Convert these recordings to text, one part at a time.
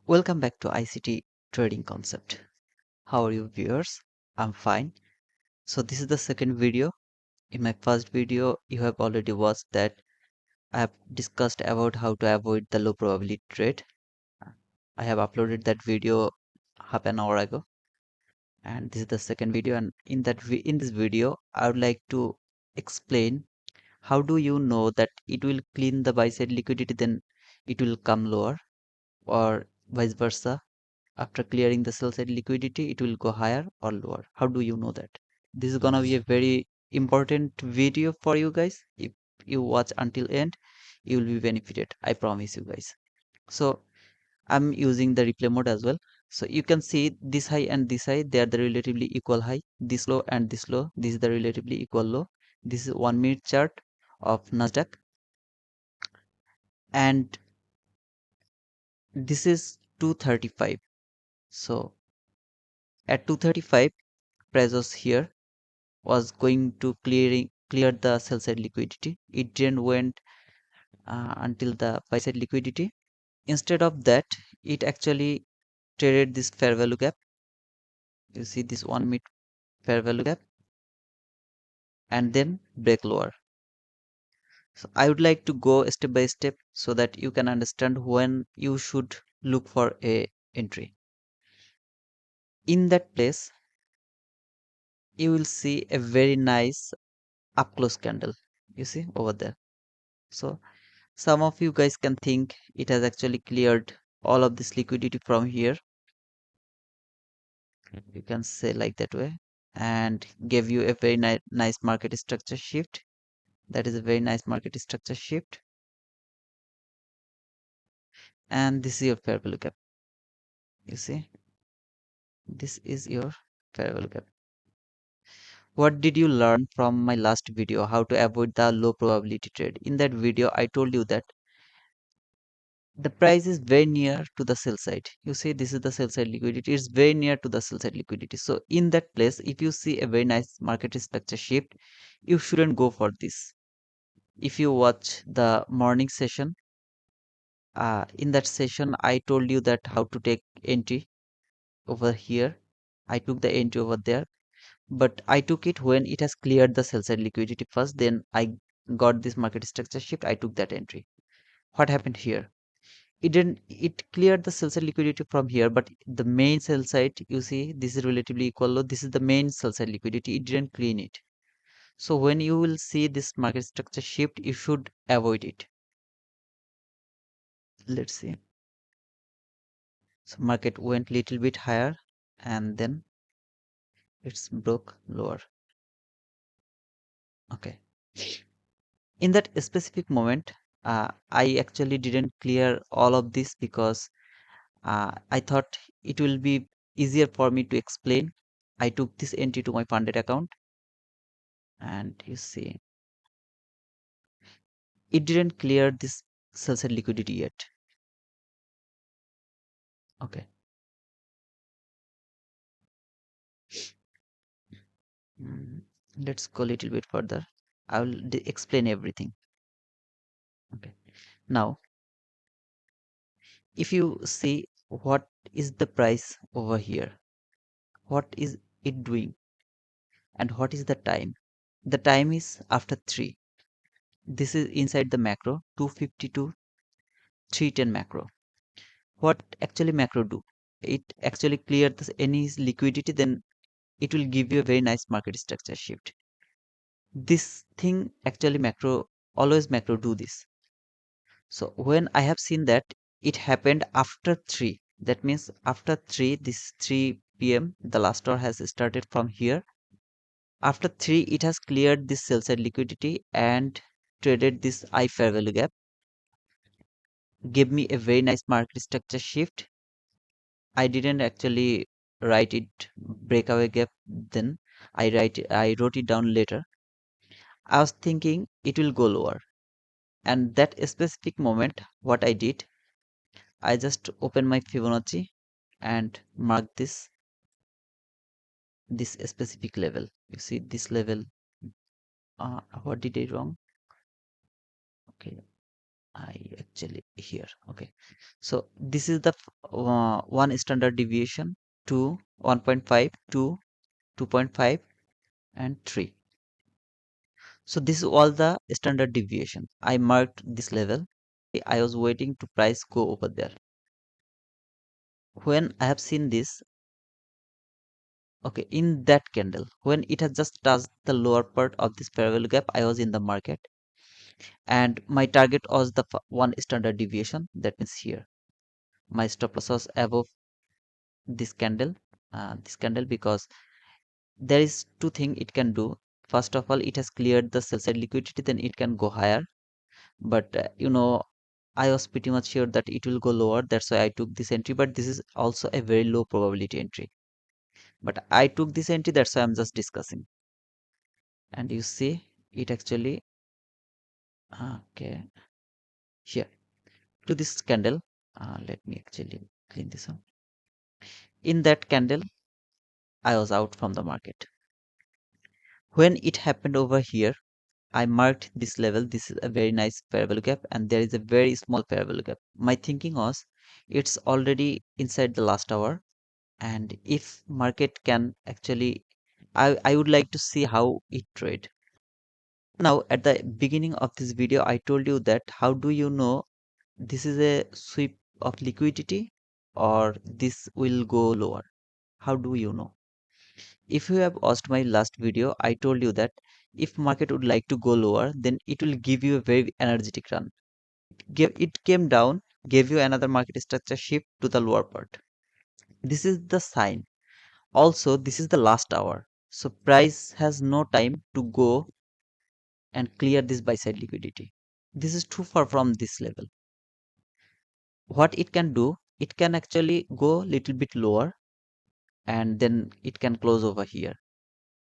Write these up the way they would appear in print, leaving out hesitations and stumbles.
Welcome back to ICT Trading Concept. How are you viewers? I'm fine. So this is the second video. In my first video, you have already watched that I have discussed about how to avoid the low probability trade. I have uploaded that video half an hour ago, and this is the second video. And in this video, I would like to explain how do you know that it will clean the buy side liquidity, then it will come lower, or vice versa. After clearing the sell side liquidity, it will go higher or lower. How do you know that? This is gonna be a very important video for you guys. If you watch until end, you will be benefited. I promise you guys. So I'm using the replay mode as well. So you can see this high and this high, they are the relatively equal high. This low and this low, this is the relatively equal low. This is 1 minute chart of Nasdaq, and this is 235. So at 235, price was here, was going to clear the sell side liquidity. It didn't went until the buy side liquidity. Instead of that, it actually traded this fair value gap. You see this 1 minute fair value gap, and then break lower. So I would like to go step by step so that you can understand when you should look for a entry. In that place, you will see a very nice up close candle. You see over there. So some of you guys can think it has actually cleared all of this liquidity from here. You can say like that way, and gave you a very nice market structure shift. That is a very nice market structure shift. And this is your fair value gap. You see, this is your fair value gap. What did you learn from my last video, how to avoid the low probability trade? In that video, I told you that the price is very near to the sell side. You see, this is the sell side liquidity. It's very near to the sell side liquidity. So in that place, if you see a very nice market structure shift, you shouldn't go for this. If you watch the morning session, in that session, I told you that how to take entry over here. I took the entry over there, but I took it when it has cleared the sell side liquidity first. Then I got this market structure shift. I took that entry. What happened here? It cleared the sell side liquidity from here, but the main sell side, you see, this is relatively equal low. This is the main sell side liquidity. It didn't clean it. So when you will see this market structure shift, you should avoid it. Let's see. So market went little bit higher, and then it's broke lower. Okay. In that specific moment, I actually didn't clear all of this because I thought it will be easier for me to explain. I took this entry to my funded account, and you see it didn't clear this sell side liquidity yet. Okay. Mm, let's go a little bit further. I will explain everything. Okay. Now, if you see what is the price over here, what is it doing, and what is the time? The time is after 3. This is inside the macro 250 to 310 macro. What actually macro do? It actually clears any liquidity, then it will give you a very nice market structure shift. This thing actually macro, always macro do this. So when I have seen that it happened after 3, that means after 3, this 3 p.m. the last hour has started from here. After 3, it has cleared this sell side liquidity and traded this I fair value gap, gave me a very nice market structure shift. I didn't actually write it breakaway gap then. I wrote it down later. I was thinking it will go lower. And that specific moment, what I did, I just opened my Fibonacci and marked this specific level. You see this level. What did I wrong? Okay. I actually here. Okay. So this is the one standard deviation, 2, 1.5, 2, 2.5, and 3. So this is all the standard deviation. I marked this level. I was waiting to price go over there. When I have seen this, okay, in that candle, when it has just touched the lower part of this parallel gap, I was in the market, and my target was the one standard deviation. That means here, my stop loss was above this candle, because there is two things it can do. First of all, it has cleared the sell side liquidity, then it can go higher. But I was pretty much sure that it will go lower. That's why I took this entry. But this is also a very low probability entry. But I took this entry. That's why I'm just discussing. And you see, it actually okay here to this candle. Let me actually clean this up. In that candle, I was out from the market. When it happened over here, I marked this level. This is a very nice parabol gap, and there is a very small parabol gap. My thinking was it's already inside the last hour, and if market can actually, I would like to see how it trade. Now, at the beginning of this video, I told you that how do you know this is a sweep of liquidity or this will go lower? How do you know? If you have watched my last video, I told you that if market would like to go lower, then it will give you a very energetic run. It came down, gave you another market structure shift to the lower part. This is the sign. Also, this is the last hour. So price has no time to go and clear this buy side liquidity. This is too far from this level. What it can do, it can actually go little bit lower, and then it can close over here.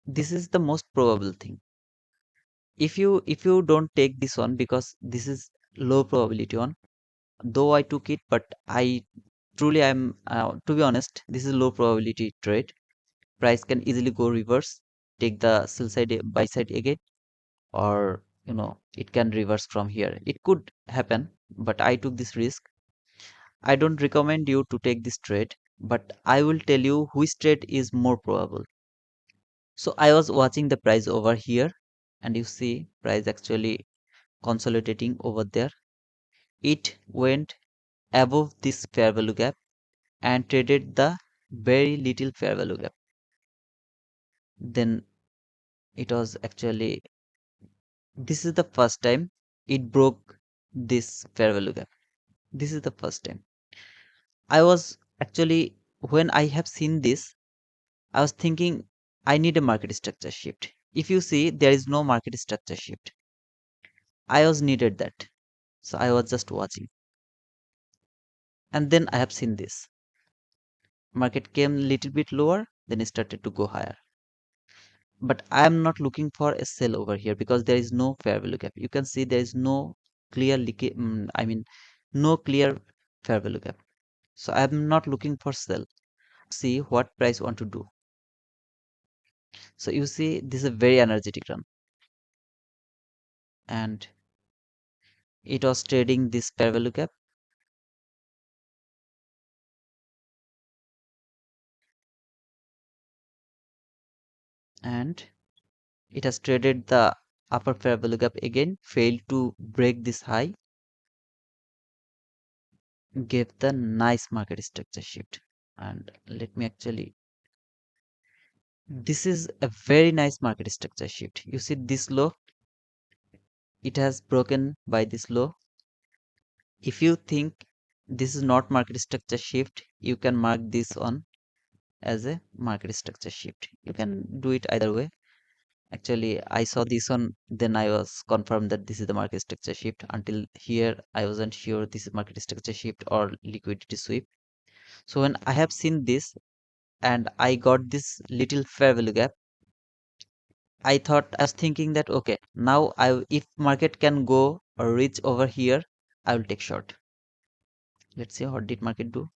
This is the most probable thing. If you don't take this one, because this is low probability one, though I took it, but I truly I'm to be honest, this is low probability trade. Price can easily go reverse, take the sell side buy side again, or it can reverse from here. It could happen, but I took this risk. I don't recommend you to take this trade, but I will tell you which trade is more probable. So I was watching the price over here, and you see price actually consolidating over there. It went above this fair value gap and traded the very little fair value gap. Then it was actually, this is the first time it broke this fair value gap. This is the first time. I was actually, when I have seen this, I was thinking I need a market structure shift. If you see, there is no market structure shift. I was needed that. So I was just watching. And then I have seen this. Market came a little bit lower, then it started to go higher. But I am not looking for a sell over here, because there is no fair value gap. You can see there is no clear no clear fair value gap. So I am not looking for sell. See what price want to do. So you see, this is a very energetic run, and it was trading this fair value gap, and it has traded the upper fair value gap again, failed to break this high, gave the nice market structure shift. And let me actually, this is a very nice market structure shift. You see this low, it has broken by this low. If you think this is not market structure shift, you can mark this on as a market structure shift. You can do it either way. Actually, I saw this one, then I was confirmed that this is the market structure shift. Until here, I wasn't sure this is market structure shift or liquidity sweep. So when I have seen this and I got this little fair value gap, I was thinking that okay, now if market can go or reach over here, I will take short. Let's see what did market do.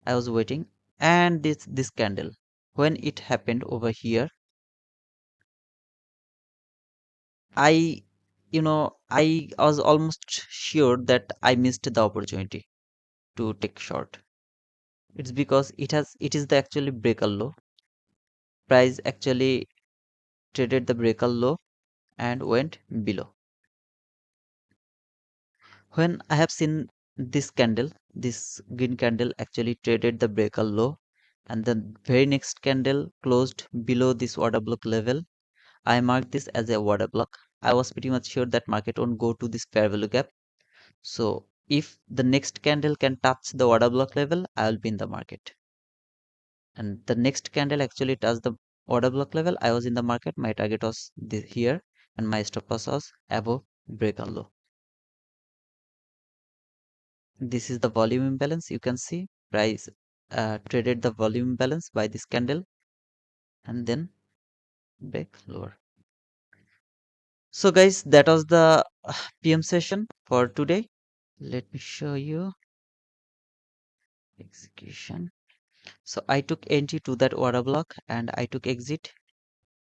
I was waiting, and this candle, when it happened over here, I I was almost sure that I missed the opportunity to take short. It's because it is the actually breaker low. Price actually traded the breaker low and went below. When I have seen this green candle actually traded the breaker low, and the very next candle closed below this order block level, I marked this as a order block. I was pretty much sure that market won't go to this fair value gap. So if the next candle can touch the order block level, I will be in the market. And the next candle actually touched the order block level. I was in the market. My target was here, and my stop loss was above breaker low. This is the volume imbalance. You can see price traded the volume imbalance by this candle and then back lower. So guys, that was the PM session for today. Let me show you execution. So I took entry to that order block and I took exit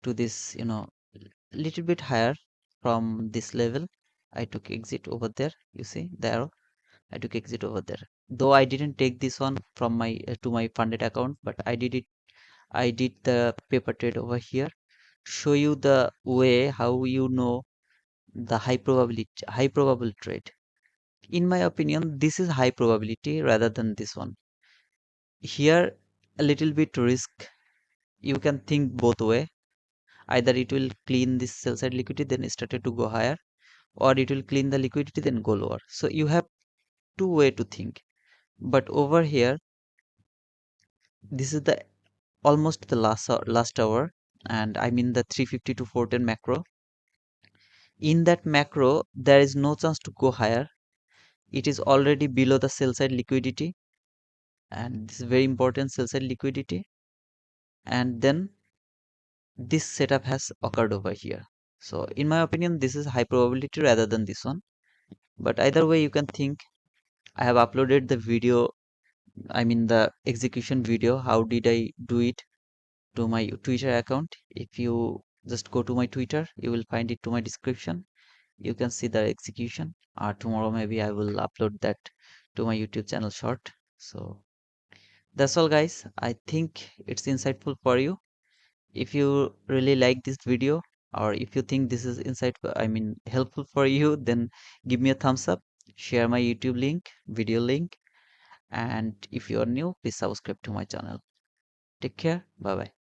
to this, little bit higher from this level. I took exit over there. You see the arrow. I took exit over there. Though I didn't take this one from my to my funded account, but I did it. I did the paper trade over here. Show you the way how you know the high probable trade. In my opinion, this is high probability rather than this one. Here, a little bit risk. You can think both way. Either it will clean this sell side liquidity, then it started to go higher, or it will clean the liquidity, then go lower. So you have two way to think. But over here, this is the almost the last hour, and I mean the 350 to 410 macro. In that macro, there is no chance to go higher. It is already below the sell side liquidity, and this is very important sell side liquidity. And then this setup has occurred over here. So in my opinion, this is high probability rather than this one. But either way, you can think. I have uploaded the video, I mean the execution video. How did I do it to my Twitter account? If you just go to my Twitter, you will find it to my description. You can see the execution. Tomorrow maybe I will upload that to my YouTube channel short. So that's all guys. I think it's insightful for you. If you really like this video, or if you think this is insightful, I mean helpful for you, then give me a thumbs up, share my YouTube link, video link, and if you are new, please subscribe to my channel. Take care. Bye bye.